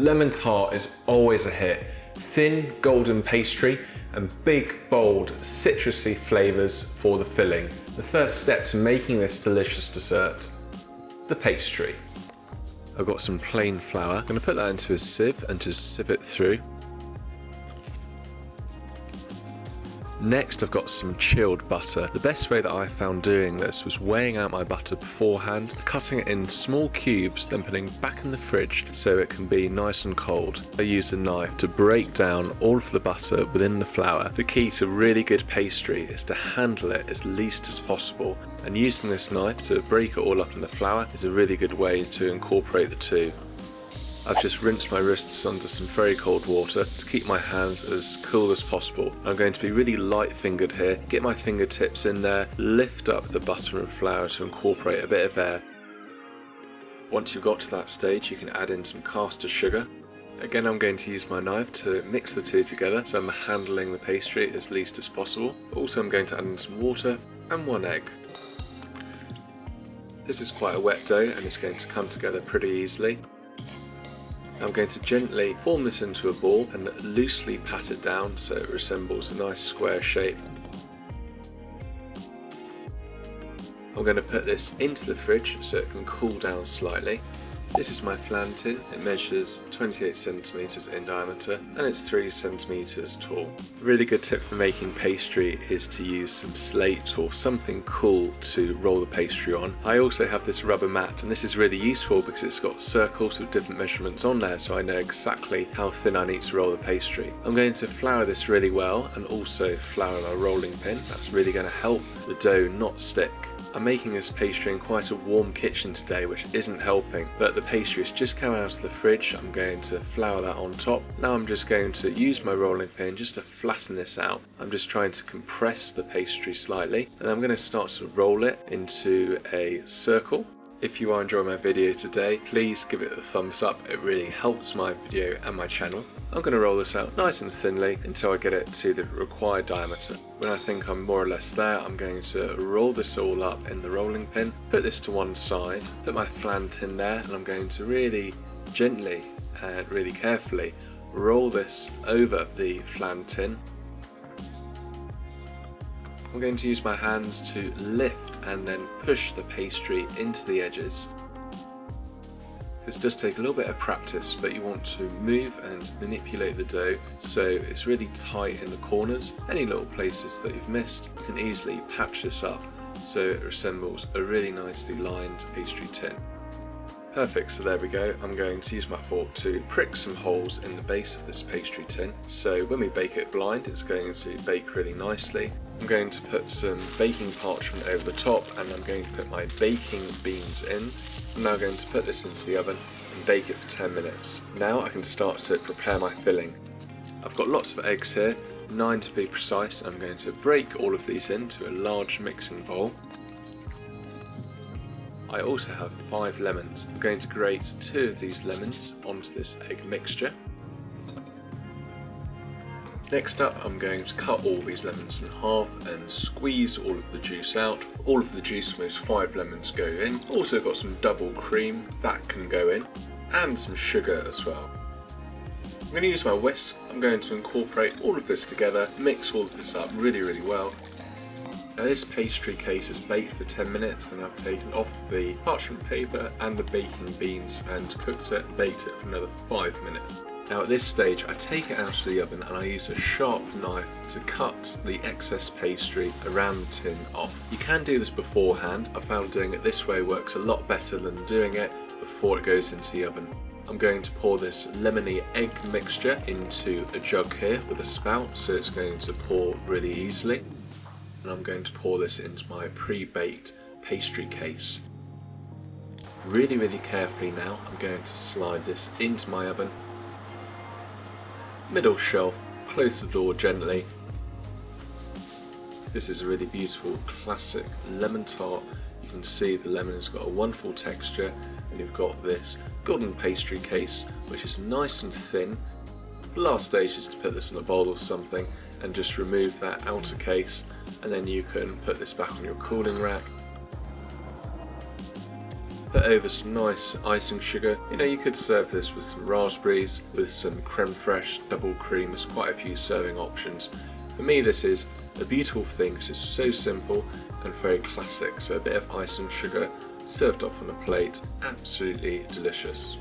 Lemon Tart is always a hit. Thin, golden pastry and big, bold, citrusy flavours for the filling. The first step to making this delicious dessert, the pastry. I've got some plain flour. I'm going to put that into a sieve and just sieve it through. Next, I've got some chilled butter. The best way that I found doing this was weighing out my butter beforehand, cutting it in small cubes, then putting it back in the fridge so it can be nice and cold. I use a knife to break down all of the butter within the flour. The key to really good pastry is to handle it as least as possible, and using this knife to break it all up in the flour is a really good way to incorporate the two. I've just rinsed my wrists under some very cold water to keep my hands as cool as possible. I'm going to be really light fingered here, get my fingertips in there, lift up the butter and flour to incorporate a bit of air. Once you've got to that stage, you can add in some caster sugar. Again, I'm going to use my knife to mix the two together so I'm handling the pastry as least as possible. Also, I'm going to add in some water and 1 egg. This is quite a wet dough and it's going to come together pretty easily. I'm going to gently form this into a ball and loosely pat it down so it resembles a nice square shape. I'm going to put this into the fridge so it can cool down slightly. This is my flan tin. It measures 28 centimeters in diameter and it's 3 centimeters tall. A really good tip for making pastry is to use some slate or something cool to roll the pastry on. I also have this rubber mat, and this is really useful because it's got circles with different measurements on there, so I know exactly how thin I need to roll the pastry. I'm going to flour this really well and also flour my rolling pin. That's really going to help the dough not stick. I'm making this pastry in quite a warm kitchen today, which isn't helping, but the pastry has just come out of the fridge. I'm going to flour that on top. Now I'm just going to use my rolling pin just to flatten this out. I'm just trying to compress the pastry slightly, and I'm going to start to roll it into a circle. If you are enjoying my video today, please give it a thumbs up. It really helps my video and my channel. I'm going to roll this out nice and thinly until I get it to the required diameter. When I think I'm more or less there, I'm going to roll this all up in the rolling pin, put this to one side, put my flan tin there, and I'm going to really gently and really carefully roll this over the flan tin. I'm going to use my hands to lift and then push the pastry into the edges. This does take a little bit of practice, but you want to move and manipulate the dough so it's really tight in the corners. Any little places that you've missed, you can easily patch this up so it resembles a really nicely lined pastry tin. Perfect, so there we go. I'm going to use my fork to prick some holes in the base of this pastry tin, so when we bake it blind it's going to bake really nicely. I'm going to put some baking parchment over the top, and I'm going to put my baking beans in. I'm now going to put this into the oven and bake it for 10 minutes. Now I can start to prepare my filling. I've got lots of eggs here, 9 to be precise. I'm going to break all of these into a large mixing bowl. I also have 5 lemons. I'm going to grate 2 of these lemons onto this egg mixture. Next up, I'm going to cut all these lemons in half and squeeze all of the juice out. All of the juice from those 5 lemons go in. Also got some double cream, that can go in, and some sugar as well. I'm going to use my whisk. I'm going to incorporate all of this together, mix all of this up really well. Now this pastry case is baked for 10 minutes, then I've taken off the parchment paper and the baking beans and cooked it and baked it for another 5 minutes. Now at this stage I take it out of the oven and I use a sharp knife to cut the excess pastry around the tin off. You can do this beforehand. I found doing it this way works a lot better than doing it before it goes into the oven. I'm going to pour this lemony egg mixture into a jug here with a spout so it's going to pour really easily. And I'm going to pour this into my pre-baked pastry case. Really carefully now I'm going to slide this into my oven. Middle shelf, close the door gently. This is a really beautiful classic lemon tart. You can see the lemon has got a wonderful texture, and you've got this golden pastry case which is nice and thin. The last stage is to put this in a bowl or something and just remove that outer case, and then you can put this back on your cooling rack. put over some nice icing sugar. You know, you could serve this with some raspberries, with some crème fraîche, double cream. There's quite a few serving options. For me, this is a beautiful thing because it's so simple and very classic. So a bit of icing sugar served up on a plate, absolutely delicious.